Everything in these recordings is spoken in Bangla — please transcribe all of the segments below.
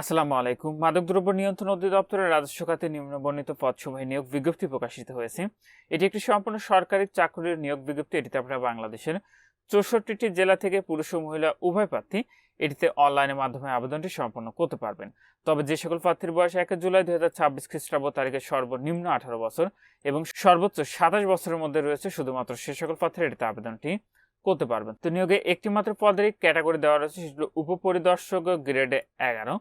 আসসালামু আলাইকুম। মাদকদ্রব্য নিয়ন্ত্রণ অধিদপ্তরের রাজস্ব খাতে নিম্নবর্ণিত পদসমূহে নিয়োগ বিজ্ঞপ্তি প্রকাশিত হয়েছে। এটি একটি সম্পূর্ণ সরকারি চাকরির নিয়োগ বিজ্ঞপ্তি। এটিতে আপনারা বাংলাদেশের 64টি জেলা থেকে পুরুষ ও মহিলা উভয় প্রার্থী এটিতে অনলাইনের মাধ্যমে আবেদনটি সম্পন্ন করতে পারবেন। তবে যে সকল প্রার্থীর বয়স 1 জুলাই 2026 খ্রিস্টাব্দ তারিখে সর্বনিম্ন 18 বছর এবং সর্বোচ্চ 27 বছরের মধ্যে রয়েছে, শুধুমাত্র সে সকল প্রার্থীরা এটিতে আবেদনটি করতে পারবেন। তো নিয়োগে একটি মাত্র পদের ক্যাটাগরি দেওয়া রয়েছে, সেটি হলো উপপরিদর্শক গ্রেড 11।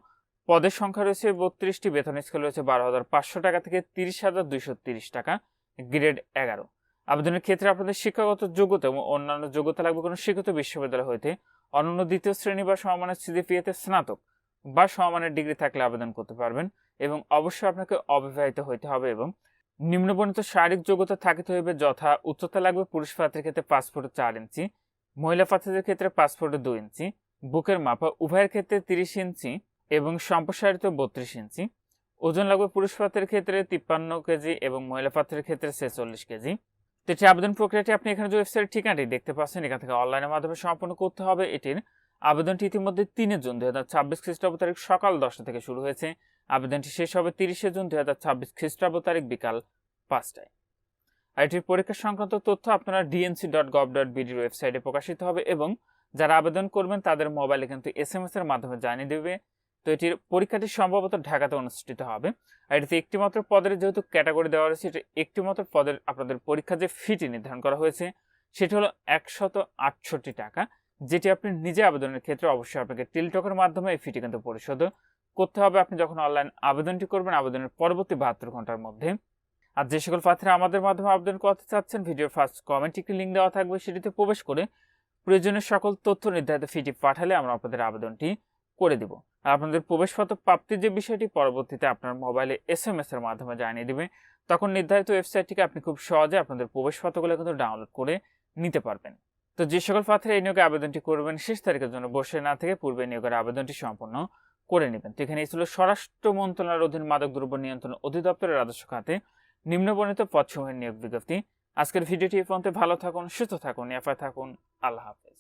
পদের সংখ্যা রয়েছে 32টি, বেতন স্কেল রয়েছে 12,500 টাকা থেকে 30,230 টাকা, গ্রেড 11। আবেদনের ক্ষেত্রে আপনাদের শিক্ষাগত যোগ্যতা এবং অন্যান্য যোগ্যতা লাগবে কোনো স্বীকৃত বিশ্ববিদ্যালয় হইতে অনন্য দ্বিতীয় শ্রেণী বা সমমানের সিজিপিএতে স্নাতক বা সমমানের ডিগ্রি থাকলে আবেদন করতে পারবেন এবং অবশ্যই আপনাকে অবিবাহিত হইতে হবে এবং নিম্নবর্ণিত শারীরিক যোগ্যতা থাকিতে হইবে, যথা উচ্চতা লাগবে পুরুষ প্রার্থীর ক্ষেত্রে 5 ফুট 4 ইঞ্চি, মহিলা প্রার্থীদের ক্ষেত্রে 5 ফুট 2 ইঞ্চি, বুকের মাপা উভয়ের ক্ষেত্রে 30 ইঞ্চি এবং সম্প্রসারিত 32 ইঞ্চি। ওজন লাগবে পুরুষ প্রার্থীর ক্ষেত্রে 53 কেজি এবং মহিলা প্রার্থীর ক্ষেত্রে 46 কেজি। তো এটি আবেদন প্রক্রিয়াটি আপনি এখানে যে ওয়েবসাইট ঠিকানাটি দেখতে পাচ্ছেন, এখান থেকে অনলাইনের মাধ্যমে সম্পন্ন করতে হবে। এটির আবেদনটি ইতিমধ্যে 3 জুন 2026 খ্রিস্টাব্দ তারিখ সকাল 10টা থেকে শুরু হয়েছে। আবেদনটি শেষ হবে 30 জুন 2026 খ্রিস্টাব্দ তারিখ বিকাল 5টায়। আর এটির পরীক্ষা সংক্রান্ত তথ্য আপনারা dnc.gov.bd ওয়েবসাইটে প্রকাশিত হবে এবং যারা আবেদন করবেন তাদের মোবাইলে কিন্তু SMS এর মাধ্যমে জানিয়ে দেবে। তো এটির পরীক্ষাটি সম্ভবত ঢাকাতে অনুষ্ঠিত হবে। আর এটিতে একটিমাত্র পদের যেহেতু ক্যাটাগরি দেওয়া রয়েছে, এটি একটিমাত্র পদের আপনাদের পরীক্ষার যে ফিটি নির্ধারণ করা হয়েছে সেটি হলো 168 টাকা, যেটি আপনি নিজে আবেদনের ক্ষেত্রে অবশ্যই আপনাকে টিলটকের মাধ্যমে এই ফিটি কিন্তু পরিশোধ করতে হবে আপনি যখন অনলাইন আবেদনটি করবেন আবেদনের পরবর্তী 72 ঘন্টার মধ্যে। আর যে সকল প্রার্থীরা আমাদের মাধ্যমে আবেদন করতে চাচ্ছেন, ভিডিওর ফার্স্ট কমেন্টে একটি লিঙ্ক দেওয়া থাকবে, সেটিতে প্রবেশ করে প্রয়োজনীয় সকল তথ্য নির্ধারিত ফিটি পাঠালে আমরা আপনাদের আবেদনটি করে দিব। আর আপনাদের প্রবেশপত্র প্রাপ্তির যে বিষয়টি পরবর্তীতে আপনার মোবাইলে SMS এর মাধ্যমে জানিয়ে দিবে। তখন নির্ধারিত ওয়েবসাইট থেকে আপনি খুব সহজে আপনাদের প্রবেশপত্রগুলো কিন্তু ডাউনলোড করে নিতে পারবেন। তো যে সকল প্রার্থীরা এই নিয়োগে আবেদনটি করবেন শেষ তারিখের জন্য বসে না থেকে পূর্বে নিয়োগের আবেদনটি সম্পন্ন করে নেবেন। তো এখানে ছিল স্বরাষ্ট্র মন্ত্রণালয়ের অধীন মাদকদ্রব্য নিয়ন্ত্রণ অধিদপ্তরের রাজস্ব খাতে নিম্নবর্ণিত পদসমূহের নিয়োগ বিজ্ঞপ্তি। আজকের ভিডিওটি এই পর্যন্ত। ভালো থাকুন, সুস্থ থাকুন, নিরাপদ থাকুন। আল্লাহ হাফেজ।